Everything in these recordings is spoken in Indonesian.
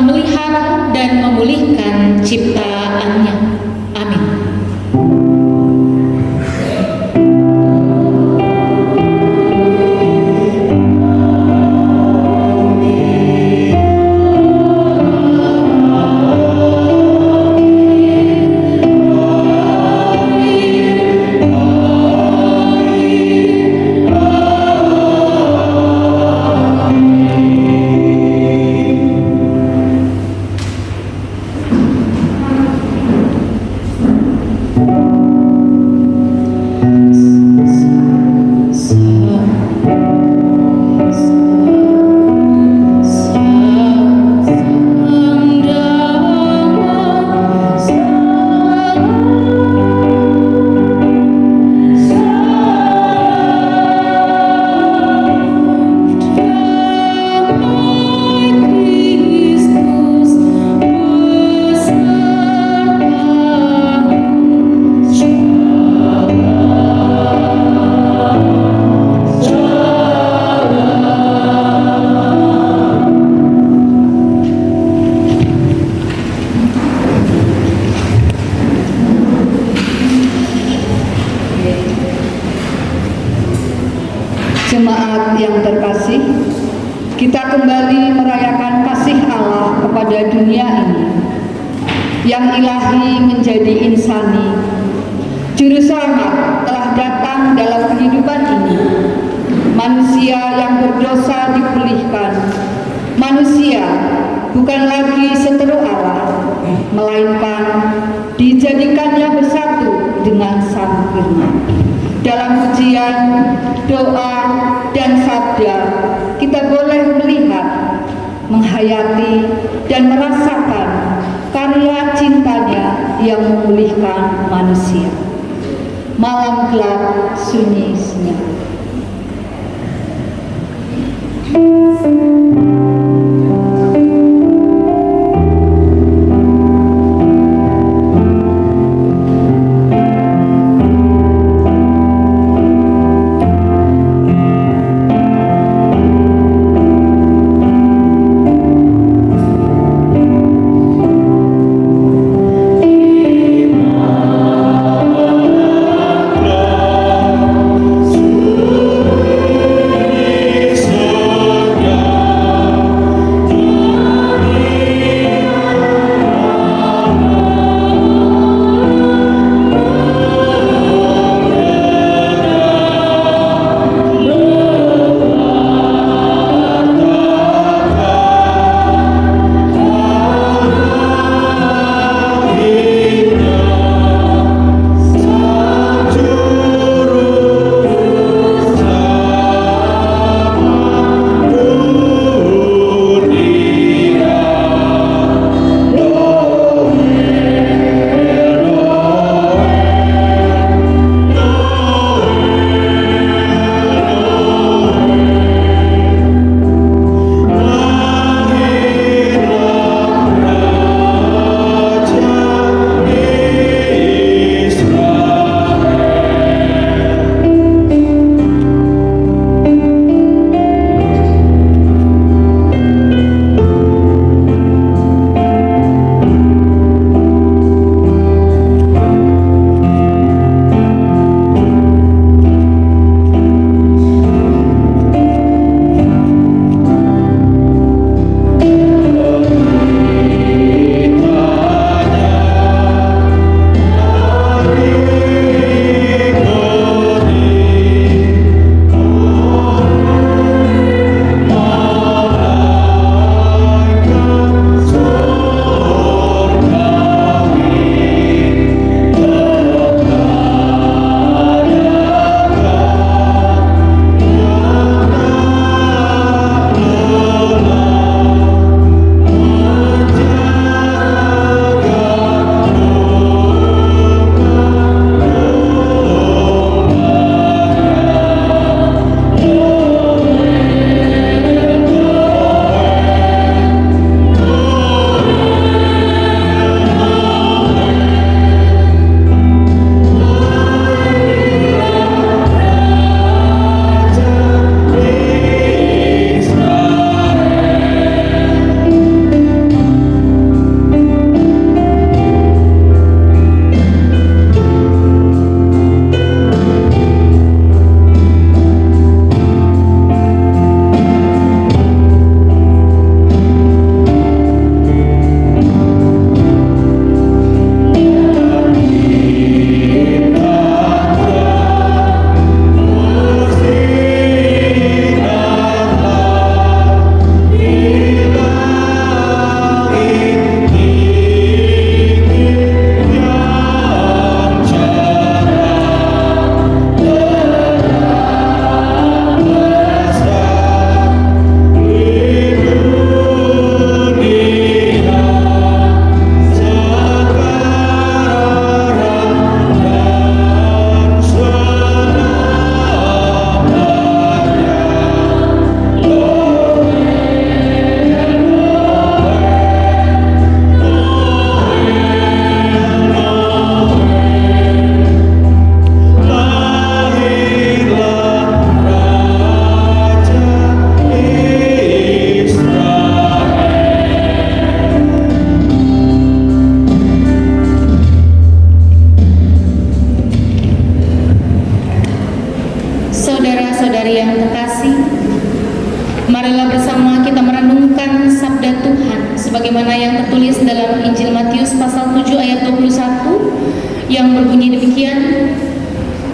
melihat dan memulihkan ciptaannya. Amin. Jemaat yang terkasih, kita kembali merayakan kasih Allah kepada dunia ini yang ilahi menjadi insani. Juru selamat telah datang dalam kehidupan ini. Manusia yang berdosa dipulihkan. Manusia bukan lagi seteru Allah, melainkan dijadikannya bersatu dengan Sang Firman. Dalam pujian, doa, dan sabda, kita boleh melihat, menghayati, dan merasakan karya cintanya yang memulihkan manusia. Malam gelap sunyi senyap. Thank you. dalam Injil Matius pasal 7 ayat 21 yang berbunyi demikian,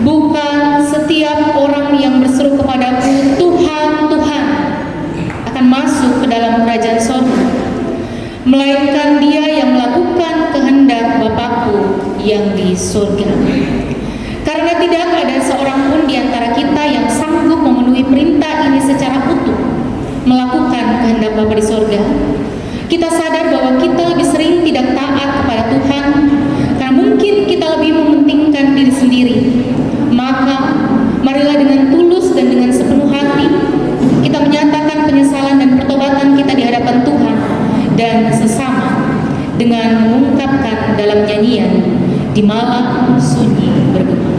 bukan setiap orang yang berseru kepadaku Tuhan, Tuhan akan masuk ke dalam kerajaan sorga, melainkan dia yang melakukan kehendak Bapakku yang di surga. Karena tidak ada seorang pun di antara kita yang sanggup memenuhi perintah ini secara utuh, melakukan kehendak Bapa di surga, kita sadar bahwa kita lebih sering tidak taat kepada Tuhan karena mungkin kita lebih mementingkan diri sendiri. Maka marilah dengan tulus dan dengan sepenuh hati kita menyatakan penyesalan dan pertobatan kita di hadapan Tuhan dan sesama dengan mengungkapkan dalam nyanyian di malam sunyi bergema.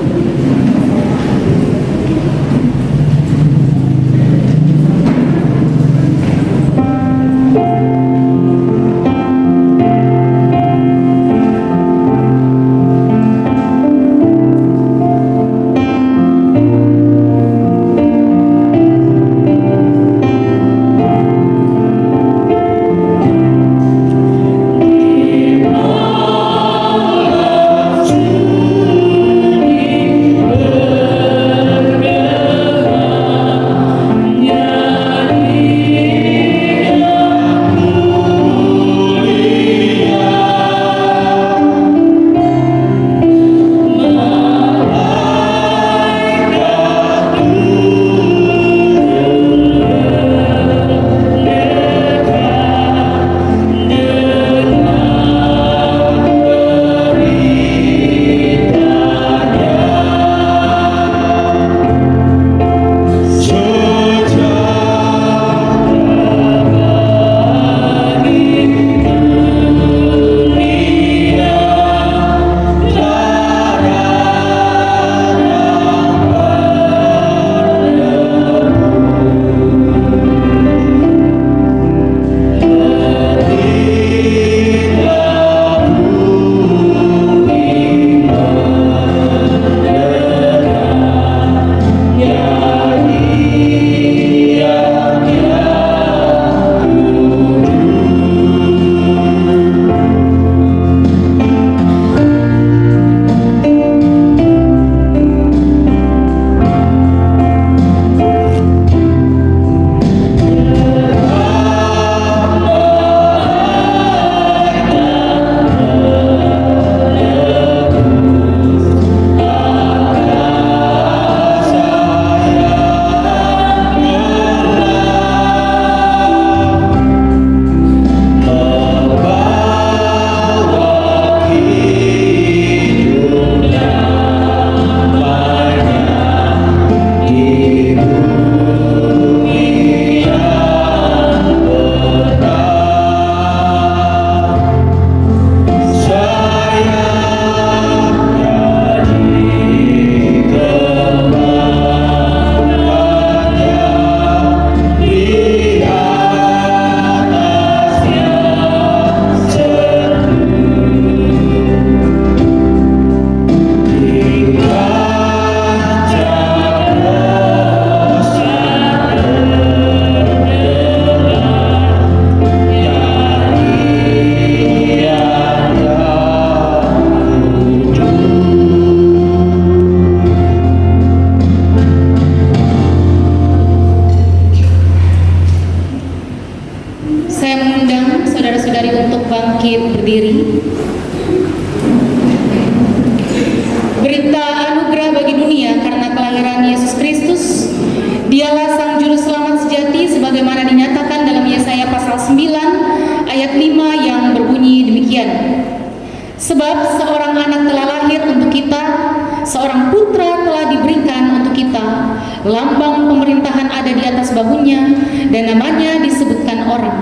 bangkit berdiri. Berita anugerah bagi dunia karena kelahiran Yesus Kristus. Dialah sang juru selamat sejati sebagaimana dinyatakan dalam Yesaya pasal 9 ayat 5 yang berbunyi demikian. Sebab seorang anak telah lahir untuk kita, seorang putra telah diberikan untuk kita. Lambang pemerintahan ada di atas bahunya dan namanya disebutkan orang,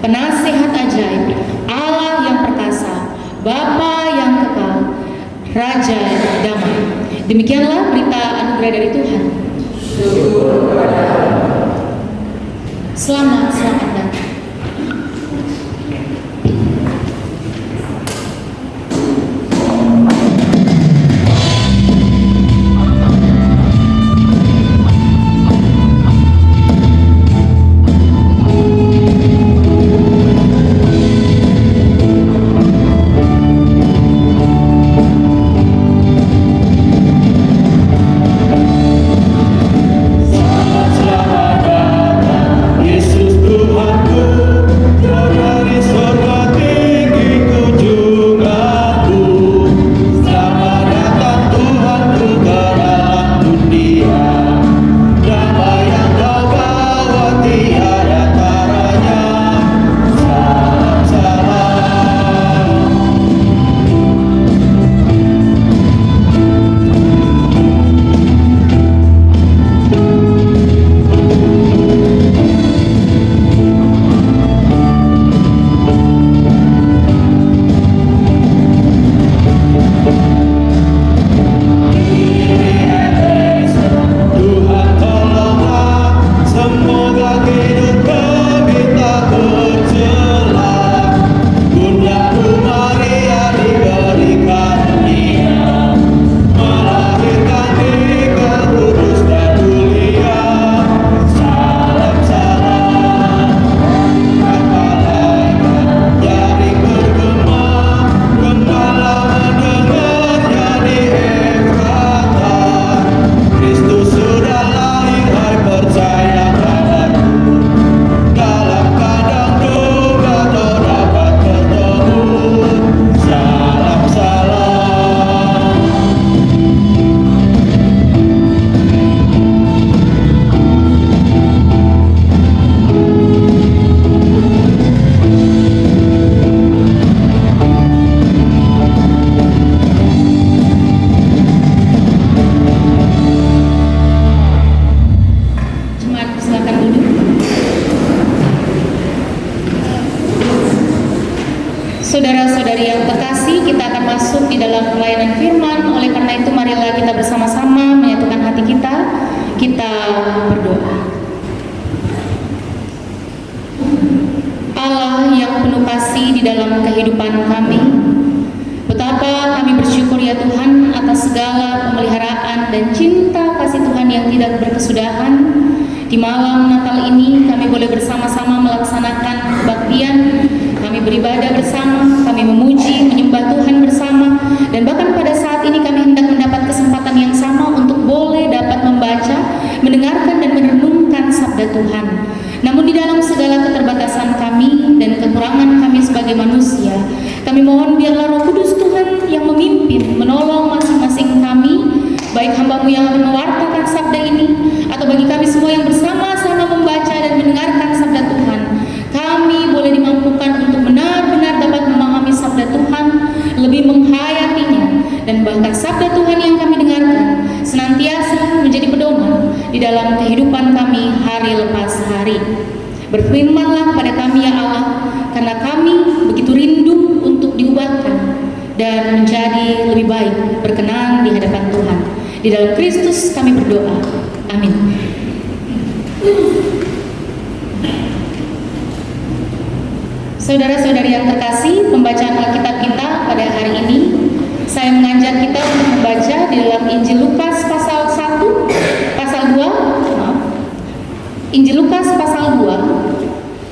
Penasihat Ajaib, Allah yang perkasa, Bapa yang kekal, Raja damai. Demikianlah berita anugerah dari Tuhan. Selamat datang. Saudara-saudari yang terkasih, kita akan masuk di dalam pelayanan firman. Oleh karena itu, marilah kita bersama-sama menyatukan hati kita. Kita berdoa. Allah yang penuh kasih di dalam kehidupan kami, betapa kami bersyukur ya Tuhan atas segala pemeliharaan dan cinta kasih Tuhan yang tidak berkesudahan. Di malam Natal ini kami boleh bersama-sama melaksanakan kebaktian, kami beribadah bersama, kami memuji, menyembah Tuhan bersama, dan bahkan pada saat ini kami hendak mendapat kesempatan yang sama untuk boleh dapat membaca, mendengarkan dan merenungkan sabda Tuhan. Namun di dalam segala keterbatasan kami dan kekurangan kami sebagai manusia, kami mohon biarlah Roh Kudus Tuhan yang memimpin, menolong masing-masing kami, baik hamba-Mu yang akan mewartakan sabda ini, atau bagi kami semua yang bersama-sama membaca dan mendengarkan sabda Tuhan. Kami boleh dimampukan untuk benar-benar dapat memahami sabda Tuhan, lebih menghayatinya, dan bahkan sabda Tuhan yang kami dengarkan senantiasa menjadi pedoman di dalam kehidupan kami hari lepas hari. Berfirmanlah pada kami ya Allah, karena kami begitu rindu untuk diubahkan dan menjadi lebih baik, berkenan di hadapan Tuhan. Di dalam Kristus kami berdoa. Amin. Saudara-saudari yang terkasih, pembacaan Alkitab kita pada hari ini, saya mengajak kita untuk membaca di dalam Injil Lukas pasal 2, Injil Lukas pasal 2,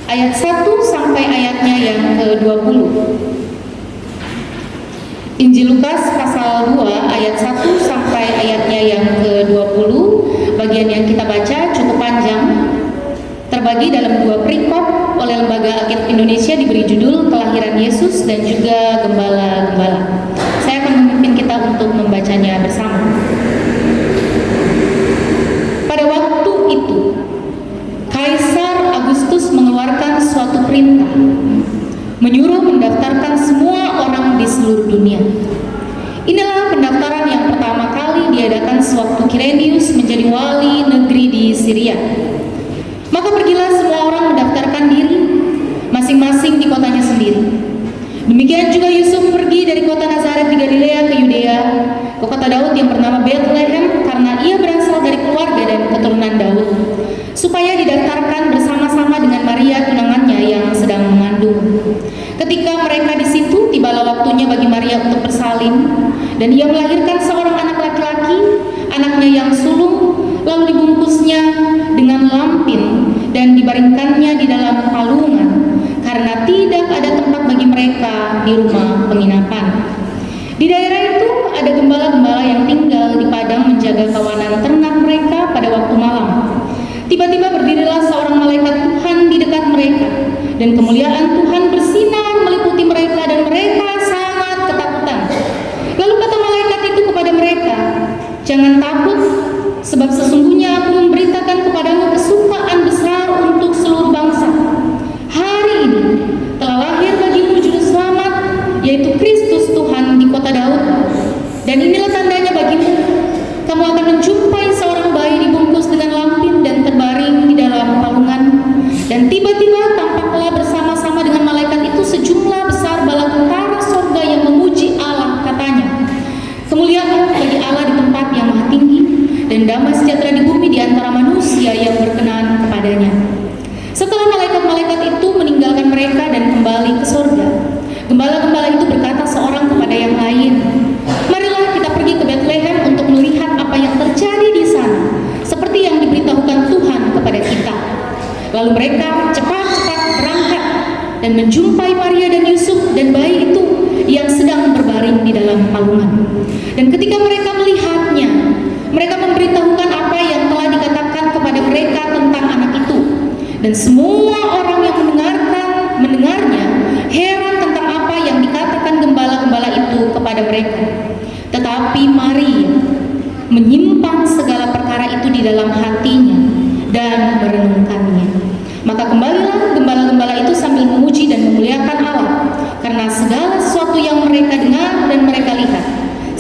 ayat 1 sampai ayatnya yang ke-20. Injil Lukas pasal 2 ayat 1 sampai ayatnya yang ke-20. Bagian yang kita baca cukup panjang, terbagi dalam 2 perikop. Oleh Lembaga Alkitab Indonesia diberi judul Kelahiran Yesus dan juga Gembala-Gembala. Saya akan memimpin kita untuk membacanya bersama. Pada waktu itu, Kaisar Agustus mengeluarkan suatu perintah, menyuruh mendaftarkan semua orang di seluruh dunia. Inilah pendaftaran yang pertama kali diadakan sewaktu Kirenius menjadi wali negeri di Syria. Maka pergilah semua orang mendaftarkan diri, masing-masing di kotanya sendiri. Demikian juga Yusuf pergi dari kota Nazaret di Galilea ke Yudea, ke kota Daud yang bernama Bethlehem, karena ia berasal dari keluarga dan keturunan Daud, supaya didaftarkan bersama-sama dengan Maria tunangannya yang sedang mengandung. Ketika mereka di situ, tibalah waktunya bagi Maria untuk bersalin, dan ia melahirkan seorang anak laki-laki, anaknya yang sulung, lalu dibungkusnya dengan lampin dan dibaringkannya di dalam palungan, karena tidak ada tempat bagi mereka di rumah penginapan. Di daerah itu ada gembala-gembala yang tinggal di padang menjaga kawanan ternak mereka pada waktu malam. Tiba-tiba berdirilah seorang malaikat Tuhan di dekat mereka, dan kemuliaan Tuhan bersinar meliputi mereka, dan mereka sangat ketakutan. Lalu kata malaikat itu kepada mereka, "Jangan takut, sebab sesungguhnya aku memberitakan kepadamu kesukaan besar untuk seluruh bangsa. Hari ini telah lahir bagimu juru selamat, yaitu Kristus Tuhan di kota Daud. Dan inilah tandanya bagimu, kamu akan menjumpai seorang bayi dibungkus dengan lampin dan terbaring di dalam palungan. Dan tiba-tiba tampaklah bersama-sama dengan malaikat itu sejumlah besar bala tentara sorga yang memuji Allah, katanya, kemuliaan bagi Allah di tempat yang maha tinggi, dan damai sejahtera di bumi di antara manusia yang berkenan kepadanya." Setelah malaikat-malaikat itu meninggalkan mereka dan kembali ke sorga, gembala-gembala itu berkata seorang kepada yang lain, "Marilah kita pergi ke Bethlehem untuk melihat apa yang terjadi di sana, seperti yang diberitahukan Tuhan kepada kita." Lalu mereka cepat-cepat berangkat dan menjumpai Maria dan Yusuf dan bayi itu yang sedang berbaring di dalam palungan. Dan ketika mereka melihatnya, mereka memberitahukan apa yang telah dikatakan kepada mereka tentang anak itu. Dan semua orang yang mendengarnya heran tentang apa yang dikatakan gembala-gembala itu kepada mereka. Tetapi Maria menyimpan segala perkara itu di dalam hatinya dan merenungkannya. Maka kembalilah gembala-gembala itu sambil memuji dan memuliakan Allah, karena segala sesuatu yang mereka dengar dan mereka lihat,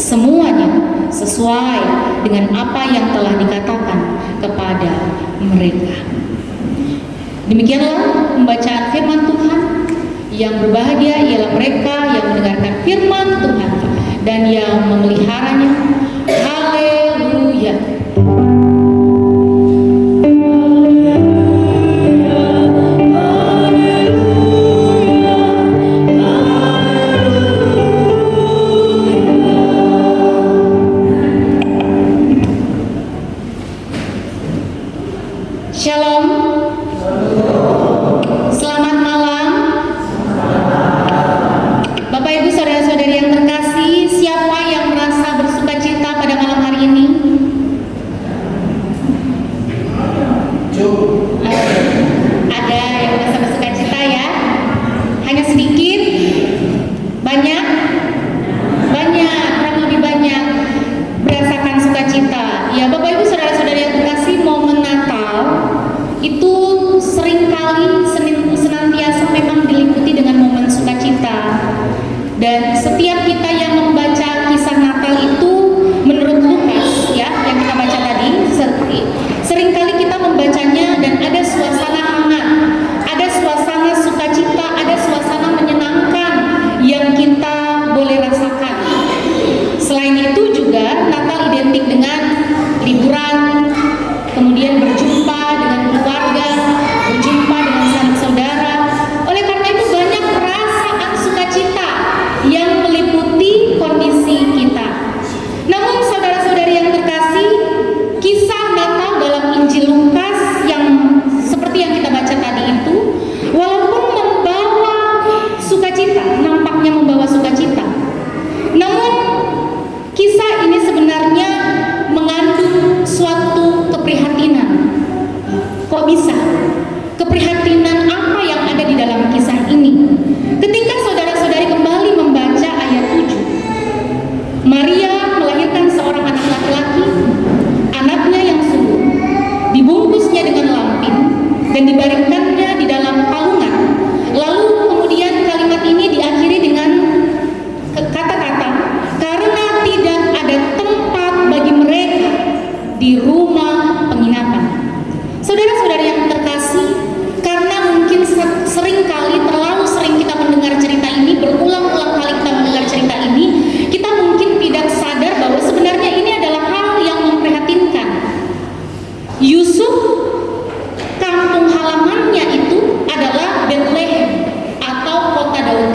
semuanya sesuai dengan apa yang telah dikatakan kepada mereka. Demikianlah pembacaan firman Tuhan. Yang berbahagia ialah mereka yang mendengarkan firman Tuhan dan yang memeliharanya. Haleluya. Shalom. Selamat malam. Bapak Ibu saudara-saudari yang terkasih, siapa yang merasa bersukacita pada malam hari ini? Ada yang merasa bersukacita ya? Hanya sedikit? Banyak? Banyak, kurang lebih banyak merasakan sukacita. Ya, Bapak Ibu saudara-saudari yang terkasih, momen Natal itu seringkali senantiasa memang diliputi dengan momen sukacita. Dan setiap kita yang membaca kisah Natal itu menurut Lukas ya, yang kita baca tadi, seringkali kita membacanya dan ada suasana hangat, ada suasana sukacita, ada suasana menyenangkan yang kita boleh rasakan. Selain itu juga Natal identik dengan liburan, kemudian berjumpa dengan keluarga, berjumpa dengan sanak saudara. Oleh karena itu banyak perasaan sukacita yang meliputi kondisi kita. Namun saudara-saudari yang terkasih, kisah Natal dalam Injil Lukas yang seperti yang kita baca tadi itu, walaupun membawa sukacita, nampaknya membawa sukacita, namun kisah ini sebenarnya mengandung suatu keprihatinan. Kok bisa? Keprihatinan apa yang ada di dalam kisah ini? Ketika saudara-saudari kembali membaca ayat 7, Maria melahirkan seorang anak laki-laki, anaknya yang sulung, dibungkusnya dengan lampin dan dibaringkannya di dalam palungan. Lalu kemudian kalimat ini diakhiri dengan kata-kata, karena tidak ada tempat bagi mereka di rumah penginapan. Saudara-saudari yang terkasih, karena mungkin seringkali, terlalu sering kita mendengar cerita ini, berulang-ulang kali kita mendengar cerita ini, kita mungkin tidak sadar bahwa sebenarnya ini adalah hal yang memprihatinkan. Yusuf, kampung halamannya itu adalah Bethlehem atau kota Daud.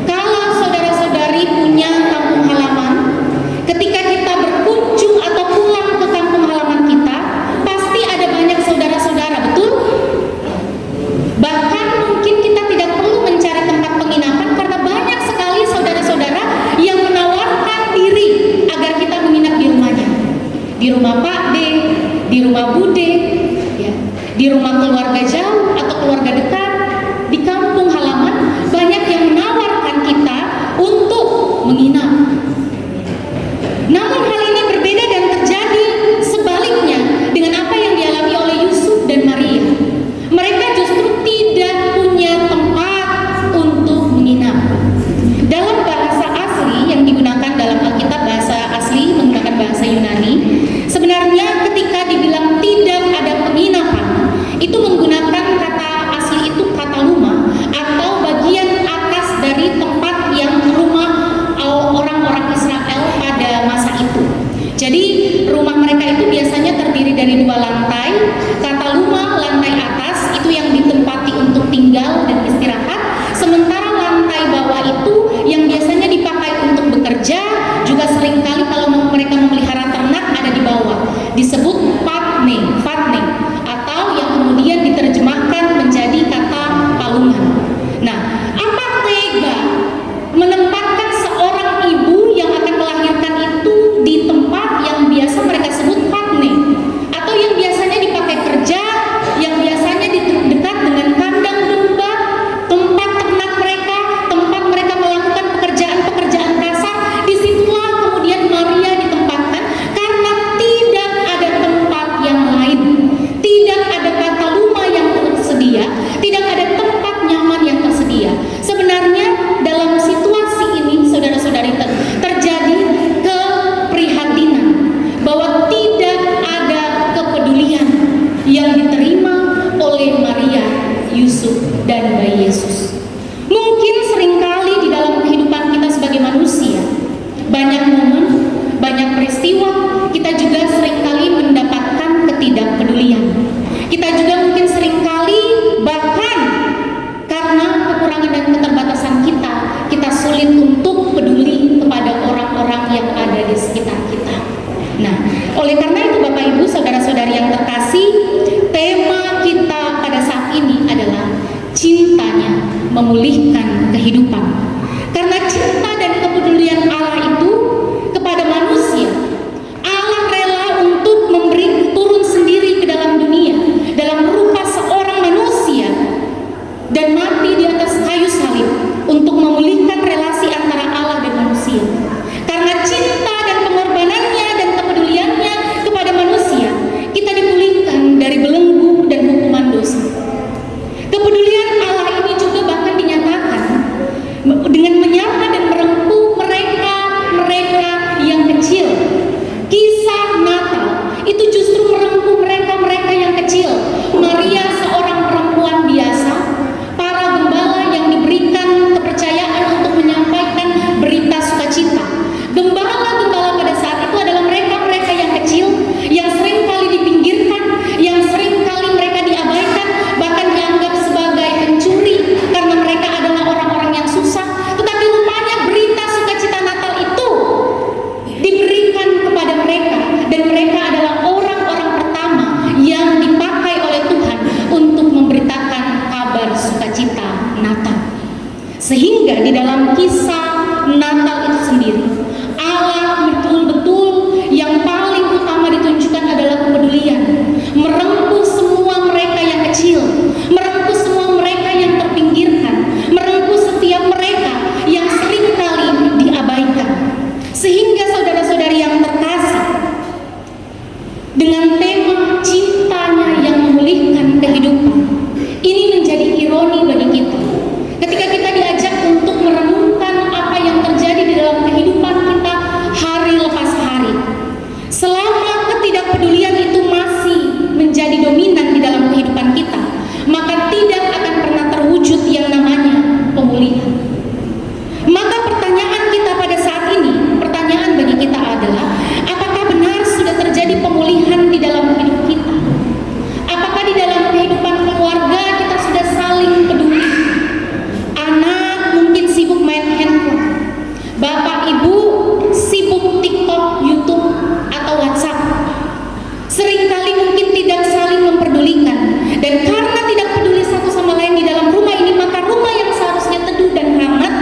Kalau saudara-saudari punya kampung halaman, ketika kita berkunjung atau pulang ke kampung halaman kita, pasti ada banyak saudara-saudara, betul? Bahkan mungkin kita tidak perlu mencari tempat penginapan karena banyak sekali saudara-saudara yang menawarkan diri agar kita menginap di rumahnya. Di rumah Pak D, di rumah Bude, ya, di rumah keluarga jauh atau keluarga dekat, di kampung halaman banyak yang menawarkan kita untuk menginap. Namun hal ini berbeda dan terjadi sebaliknya dengan apa yang dialami oleh Yusuf dan Maria. Mereka justru tidak punya tempat untuk menginap. Dalam bahasa asli yang digunakan dalam Alkitab, bahasa asli menggunakan bahasa Yunani, sebenarnya ketika dibilang tidak ada penginapan, itu menggunakan kata asli itu kata luma atau bagian atas dari tempat yang rumah orang-orang Israel pada masa itu. Jadi rumah mereka itu biasanya terdiri dari 2 lantai. Kata luma, lantai atas itu yang ditempati untuk tinggal dan istirahat, sementara lantai bawah itu yang biasanya dipakai untuk bekerja, juga seringkali kalau mereka memelihara ternak ada di bawah, disebut patne atau yang kemudian diterjemahkan menjadi kata palungan. Nah, apa tega menempatkan seorang ibu yang akan melahirkan itu di tempat yang biasa mereka sebut patne, atau yang biasanya dipakai kerja, yang biasanya dekat dengan kandang domba, Karena cinta dan kepedulian Allah itu kepada manusia, Allah rela untuk memberi turun sendiri ke dalam dunia dalam rupa seorang manusia dan mati di atas kayu salib untuk memulihkan relasi antara Allah dan manusia. Karena cinta dan pengorbanannya dan kepeduliannya kepada manusia, kita dipulihkan dari belenggu dan hukuman dosa. Kepedulian Allah ini juga bahkan dinyatakan dengan menyapa dan merengkuh mereka yang kecil. Kisah Natal itu justru merengkuh mereka yang kecil. Maria seorang perempuan biasa, para gembala yang diberikan kepercayaan untuk menyampaikan berita sukacita. Gembala-gembala pada saat itu adalah mereka yang kecil, yang seringkali dipinggirkan, yang seringkali mereka diabaikan, bahkan dianggap sebagai pencuri karena mereka adalah orang-orang yang susah. Tetapi rupanya berita sukacita Natal itu diberikan kepada mereka, dan mereka adalah orang-orang pertama yang dipakai oleh Tuhan untuk memberitakan kabar sukacita Natal. Sehingga di dalam kisah Natal itu sendiri, Allah betul-betul yang paling utama ditunjukkan adalah kepedulian, merengkuh semua mereka yang kecil, merengkuh semua mereka yang terpinggirkan, merengkuh setiap mereka yang seringkali diabaikan. Sehingga saudara-saudari yang terkasih, dengan tema cintanya yang memulihkan kehidupan, ini menjadi ironi bagi kita ketika kita diajak untuk merenungkan apa yang terjadi di dalam kehidupan kita hari lepas hari. Selama ketidakpedulian itu masih menjadi dominan di dalam kehidupan kita, maka tidak akan pernah terwujud yang namanya pemulihan. Maka pertanyaan kita pada saat ini, pertanyaan bagi kita adalah, apakah benar sudah terjadi pemulihan di dalam hidup kita? Apakah di dalam kehidupan keluarga kita sudah saling peduli? Anak mungkin sibuk main handphone, bapak ibu sibuk TikTok, YouTube, atau WhatsApp. Seringkali mungkin tidak saling memperdulikan, dan karena tidak peduli satu sama lain di dalam rumah ini, maka rumah yang seharusnya teduh dan hangat,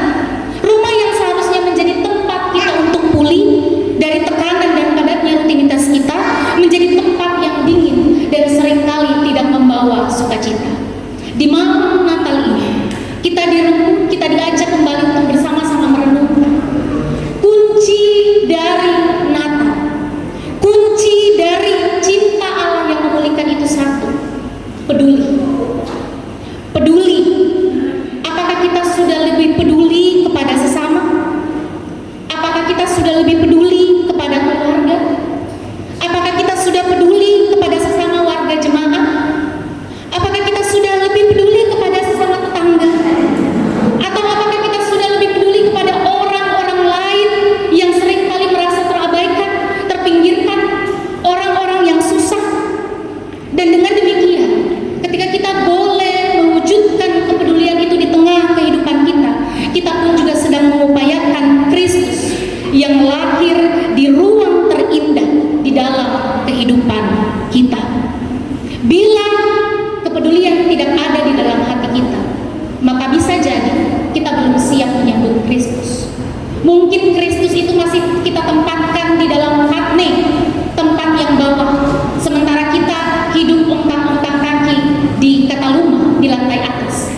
rumah yang seharusnya menjadi tempat kita untuk pulih dari tekanan dan padatnya rutinitas kita, menjadi tempat yang dingin dan seringkali tidak membawa sukacita. Di malam Natal ini, kita diajak kembali untuk bersama-sama merenungkan kunci dari Natal, kunci dari cinta Allah yang memulihkan itu satu: peduli. Peduli. Apakah kita sudah lebih peduli kepada sesama? Apakah kita sudah lebih peduli kepada keluarga? Apakah kita sudah peduli kepada sesama warga jemaat? Apakah kita sudah lebih peduli kepada sesama tetangga? Atau apakah kita sudah lebih peduli kepada orang-orang lain yang seringkali merasa terabaikan, terpinggirkan, orang-orang yang susah? Dan dengan demikian, ketika kita boleh mewujudkan kepedulian itu di tengah kehidupan kita pun juga sedang mengupayakan Kristus yang lahir di ruang terindah di dalam kehidupan kita. Bila kepedulian tidak ada di dalam hati kita, maka bisa jadi kita belum siap menyambut Kristus. Mungkin Kristus itu masih kita tempatkan di dalam fatne, tempat yang bawah, sementara kita hidup ongkang-ongkang kaki di Kataluma, di lantai atas.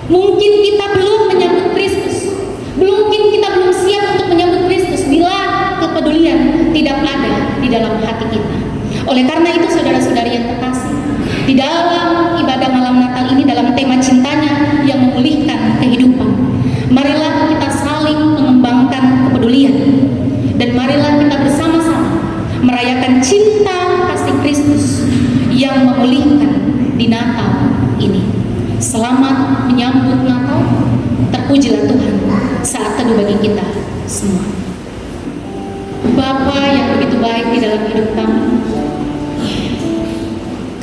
Mungkin kita belum menyambut Kristus, mungkin kita belum siap untuk menyambut Kristus bila kepedulian tidak ada di dalam hati kita. Oleh karena itu, saudara-saudari yang terkasih, di dalam ibadah malam Natal ini, dalam tema cintanya yang memulihkan kehidupan, marilah kita saling mengembangkan kepedulian, dan marilah kita bersama-sama merayakan cinta kasih Kristus yang memulihkan di Natal ini. Selamat menyambut Natal, terpujilah Tuhan saat teduh bagi kita semua. Bapa yang begitu baik di dalam hidup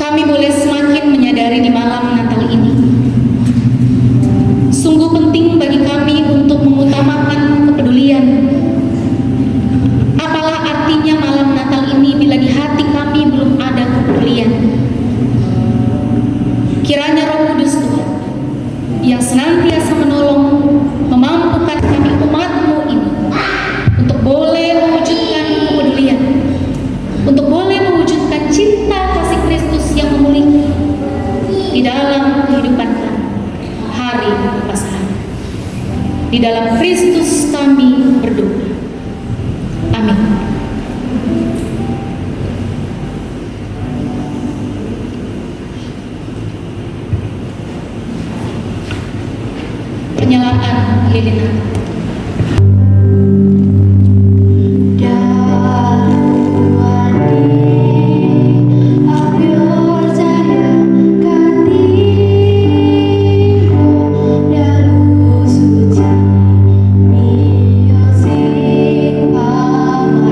kami boleh semakin menyadari di malam Natal ini, sungguh penting bagi kami untuk mengutamakan kepedulian. Apalah artinya malam Natal ini bila di hati kami belum ada kepedulian? Kiranya Roh Kudus Tuhan yang senantiasa menolong, memampukan kami dalam Kristus kami berdoa. Amin. Penyalaan lilin Natal. Amen.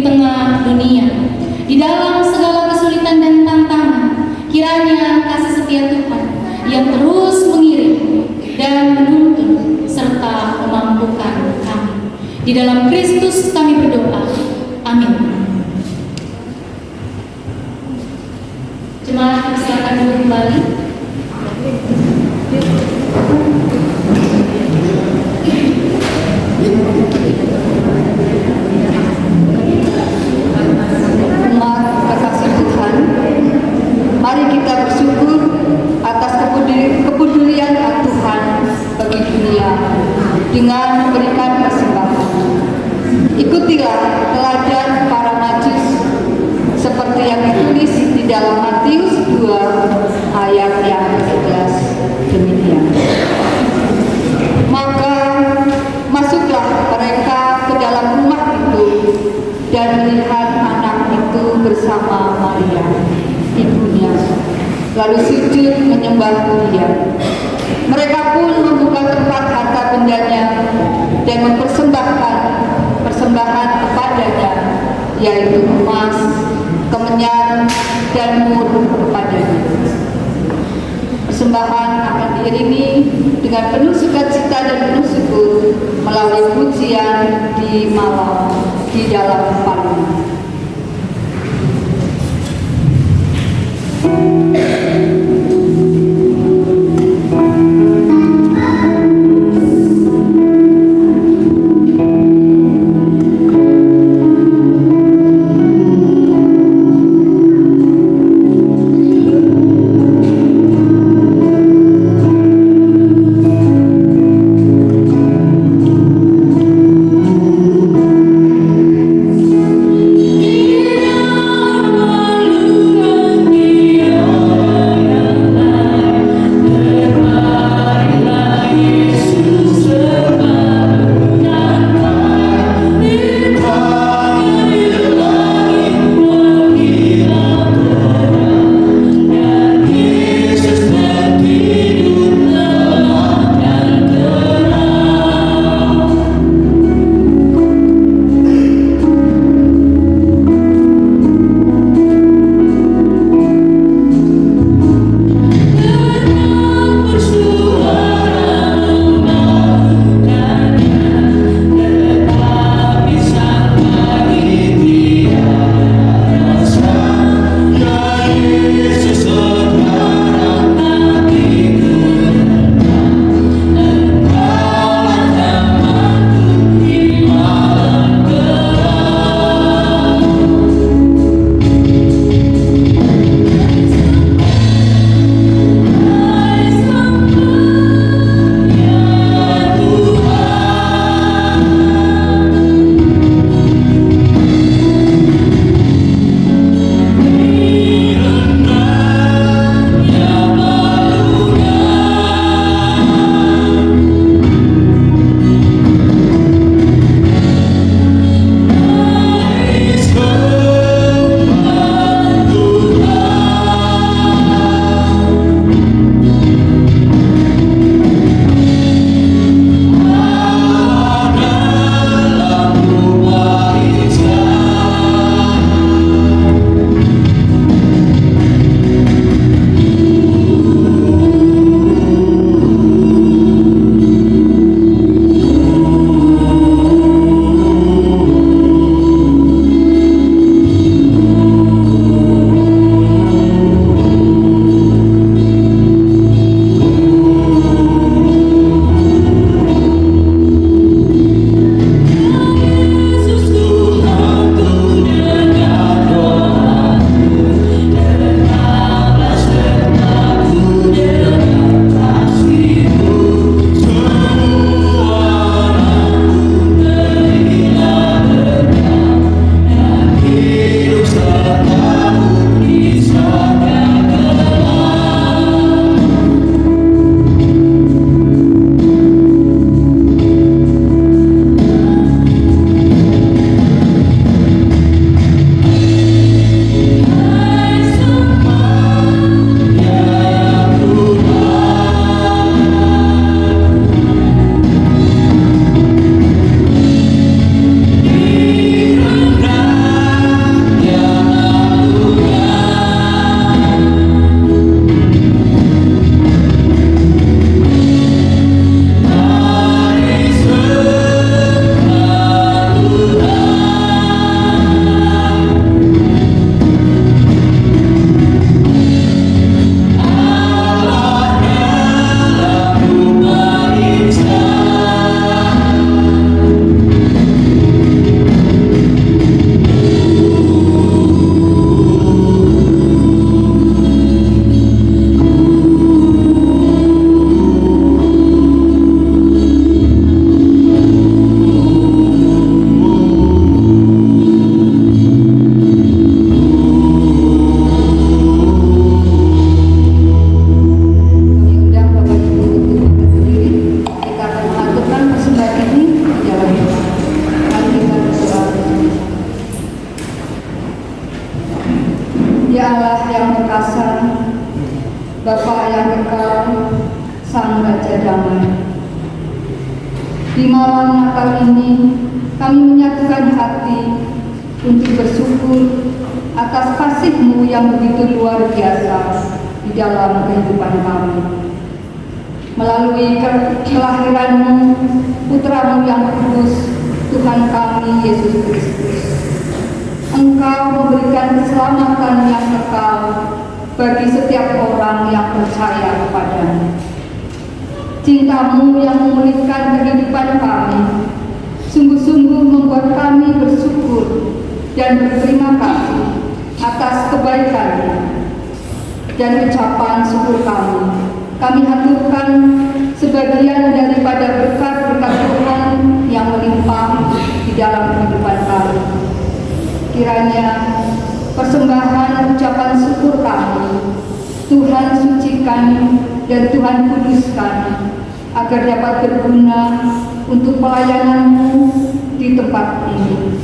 di tengah dunia. Di dalam segala kesulitan dan tantangan, kiranya kasih setia Tuhan yang terus mengiring dan menuntun serta memampukan kami. Di dalam Kristus kami berdoa. Amin. Jemaat silakan duduk kembali. Umat kekasih Tuhan, mari kita bersyukur atas kepedulian Tuhan bagi dunia dengan memberikan persembahan. Ikutilah teladan para majus seperti yang ditulis di dalam Matius 2 ayat yang ke-11 demikian. Maka masuklah mereka ke dalam rumah itu dan melihat anak itu bersama Maria, ibunya, lalu sujud menyembah dia. Mereka pun membuka tempat harta bendanya dan mempersembahkan persembahan kepadanya, yaitu emas, kemenyan, dan mur kepadanya. Persembahan akan diiringi dengan penuh sukacita dan penuh syukur melalui pujian di malam di dalam parlemen. Natal ini kami menyatukan hati untuk bersyukur atas kasih-Mu yang begitu luar biasa di dalam kehidupan kami. Melalui kelahiran-Mu, Putra-Mu yang kudus, Tuhan kami Yesus Kristus, Engkau memberikan keselamatan yang kekal bagi setiap orang yang percaya kepada-Mu. Cinta-Mu yang memulihkan kehidupan kami sungguh-sungguh membuat kami bersyukur dan berterima kasih atas kebaikan-Mu, dan ucapan syukur kami haturkan sebagian daripada berkat-berkat Tuhan yang melimpah di dalam kehidupan kami. Kiranya persembahan ucapan syukur kami Tuhan sucikan dan Tuhan kuduskan agar dapat berguna untuk pelayanan-Mu di tempat ini.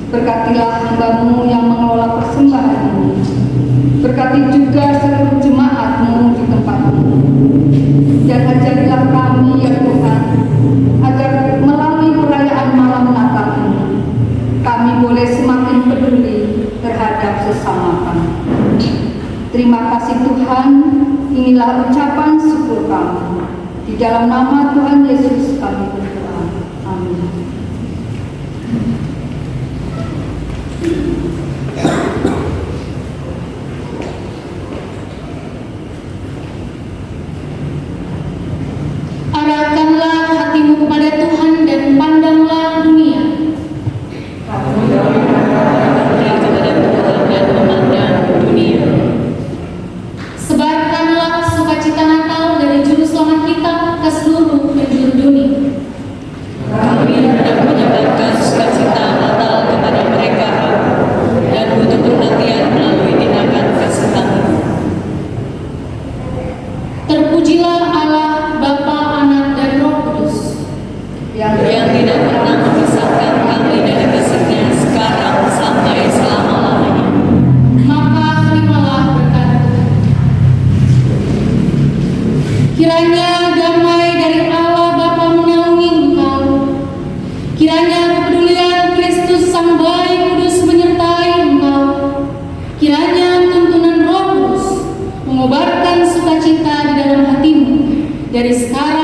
Berkatilah hamba-Mu yang mengelola persembahan ini. Berkati juga seluruh jemaat-Mu di tempat ini. Dan ajarilah kami ya Tuhan, agar melalui perayaan malam Natal ini, kami boleh semakin peduli terhadap sesama kami. Terima kasih Tuhan, inilah ucapan syukur kami. Di dalam nama Tuhan Yesus kami berdoa. Amin. Arahkanlah hatimu kepada Tuhan dan pandanglah dunia. Sebarkanlah sukacita Natal dari juru selamat kita ke seluruh penjuru dunia. Kami hendak menyebarkan sukacita Natal kepada mereka dan butuh perhatian melalui tindakan kasih kami. Terpujilah Allah, Bapa, Anak, dan Roh Kudus, yang tidak pernah memisahkan kami dari kasih-Nya sekarang sampai selama-lamanya. maka terimalah berkat Tuhan. Kiranya damai dari Allah Bapa menaungi engkau. Kiranya kepedulian Kristus Sang Baik Kudus menyertai engkau. Kiranya tuntunan Roh Kudus mengobarkan sukacita di dalam hatimu dari sekarang